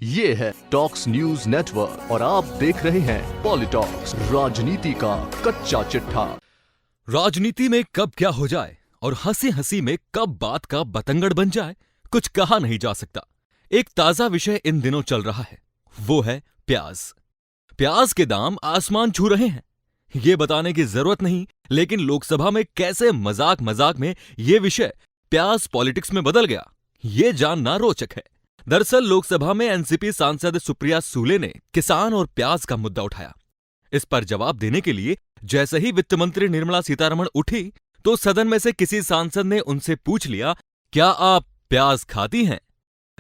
ये है talks news network और आप देख रहे हैं पॉलिटॉक्स, राजनीति का कच्चा चिट्ठा। राजनीति में कब क्या हो जाए और हंसी हंसी में कब बात का बतंगड़ बन जाए, कुछ कहा नहीं जा सकता। एक ताजा विषय इन दिनों चल रहा है, वो है प्याज। प्याज के दाम आसमान छू रहे हैं। ये बताने की जरूरत नहीं, लेकिन लोकसभा में कैसे मजाक मजाक में ये विषय प्याज पॉलिटिक्स में बदल गया, ये जानना रोचक है। दरअसल लोकसभा में एनसीपी सांसद सुप्रिया सूले ने किसान और प्याज का मुद्दा उठाया। इस पर जवाब देने के लिए जैसे ही वित्त मंत्री निर्मला सीतारमण उठी तो सदन में से किसी सांसद ने उनसे पूछ लिया, क्या आप प्याज खाती हैं?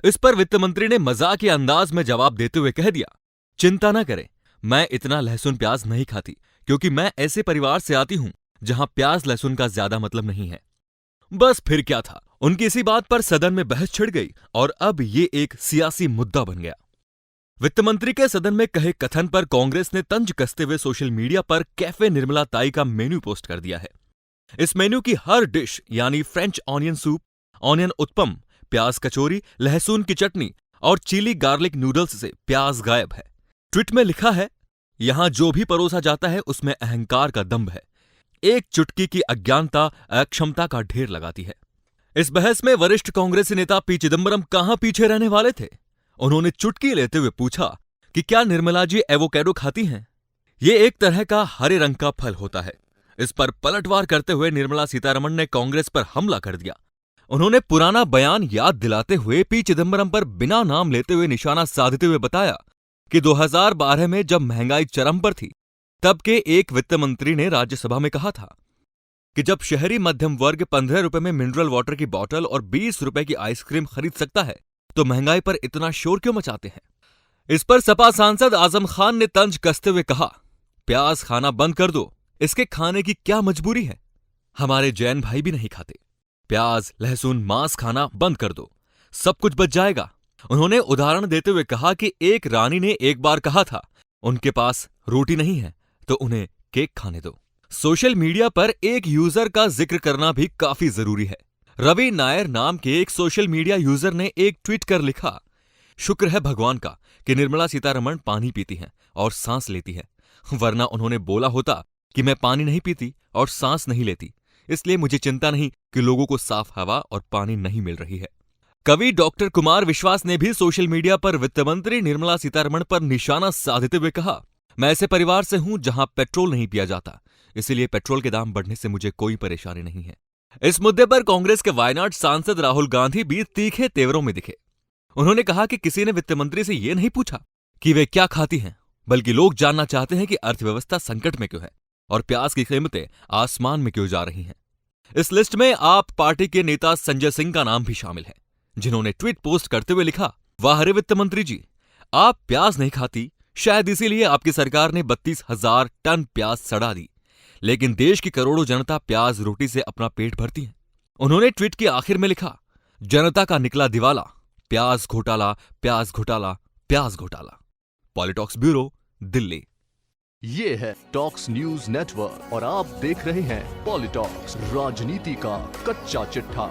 इस पर वित्त मंत्री ने मजाकिया अंदाज में जवाब देते हुए कह दिया, चिंता न करें, मैं इतना लहसुन प्याज नहीं खाती, क्योंकि मैं ऐसे परिवार से आती हूं जहां प्याज लहसुन का ज्यादा मतलब नहीं है। बस फिर क्या था, उनकी इसी बात पर सदन में बहस छिड़ गई और अब ये एक सियासी मुद्दा बन गया। वित्त मंत्री के सदन में कहे कथन पर कांग्रेस ने तंज कसते हुए सोशल मीडिया पर कैफे निर्मला ताई का मेन्यू पोस्ट कर दिया है। इस मेन्यू की हर डिश यानी French onion soup, onion uttapam, प्याज कचौरी, लहसुन की चटनी और चिली गार्लिक नूडल्स से प्याज गायब है। ट्वीट में लिखा है, यहां जो भी परोसा जाता है उसमें अहंकार का दंभ है, एक चुटकी की अज्ञानता अक्षमता का ढेर लगाती है। इस बहस में वरिष्ठ कांग्रेसी नेता पी चिदंबरम कहां पीछे रहने वाले थे। उन्होंने चुटकी लेते हुए पूछा कि क्या निर्मला जी एवोकैडो खाती हैं? ये एक तरह का हरे रंग का फल होता है। इस पर पलटवार करते हुए निर्मला सीतारमण ने कांग्रेस पर हमला कर दिया। उन्होंने पुराना बयान याद दिलाते हुए पी चिदंबरम पर बिना नाम लेते हुए निशाना साधते हुए बताया कि 2012 में जब महंगाई चरम पर थी, तब के एक वित्त मंत्री ने राज्यसभा में कहा था कि जब शहरी मध्यम वर्ग 15 रुपए में मिनरल वाटर की बोतल और 20 रुपए की आइसक्रीम खरीद सकता है, तो महंगाई पर इतना शोर क्यों मचाते हैं? इस पर सपा सांसद आजम खान ने तंज कसते हुए कहा, प्याज खाना बंद कर दो, इसके खाने की क्या मजबूरी है? हमारे जैन भाई भी नहीं खाते। प्याज, लहसुन, मांस खाना बंद कर दो, सब कुछ बच जाएगा। उन्होंने उदाहरण देते हुए कहा कि एक रानी ने एक बार कहा था, उनके पास रोटी नहीं है तो उन्हें केक खाने दो। सोशल मीडिया पर एक यूजर का जिक्र करना भी काफी जरूरी है। रवि नायर नाम के एक सोशल मीडिया यूजर ने एक ट्वीट कर लिखा, शुक्र है भगवान का कि निर्मला सीतारमण पानी पीती हैं और सांस लेती है, वरना उन्होंने बोला होता कि मैं पानी नहीं पीती और सांस नहीं लेती, इसलिए मुझे चिंता नहीं कि लोगों को साफ हवा और पानी नहीं मिल रही है। कवि डॉक्टर कुमार विश्वास ने भी सोशल मीडिया पर वित्त मंत्री निर्मला सीतारमण पर निशाना साधते हुए कहा, मैं ऐसे परिवार से हूं जहां पेट्रोल नहीं पिया जाता, इसीलिए पेट्रोल के दाम बढ़ने से मुझे कोई परेशानी नहीं है। इस मुद्दे पर कांग्रेस के वायनाड सांसद राहुल गांधी भी तीखे तेवरों में दिखे। उन्होंने कहा कि किसी ने वित्त मंत्री से यह नहीं पूछा कि वे क्या खाती हैं, बल्कि लोग जानना चाहते हैं कि अर्थव्यवस्था संकट में क्यों है और प्याज की कीमतें आसमान में क्यों जा रही हैं। इस लिस्ट में आप पार्टी के नेता संजय सिंह का नाम भी शामिल है, जिन्होंने ट्वीट पोस्ट करते हुए लिखा, वाह रे वित्त मंत्री जी, आप प्याज नहीं खाती, शायद इसीलिए आपकी सरकार ने 32,000 टन प्याज सड़ा दी, लेकिन देश की करोड़ों जनता प्याज रोटी से अपना पेट भरती है। उन्होंने ट्वीट के आखिर में लिखा, जनता का निकला दिवाला, प्याज घोटाला, प्याज घोटाला, प्याज घोटाला। पॉलिटॉक्स ब्यूरो, दिल्ली। ये है टॉक्स न्यूज नेटवर्क और आप देख रहे हैं पॉलिटॉक्स, राजनीति का कच्चा चिट्ठा।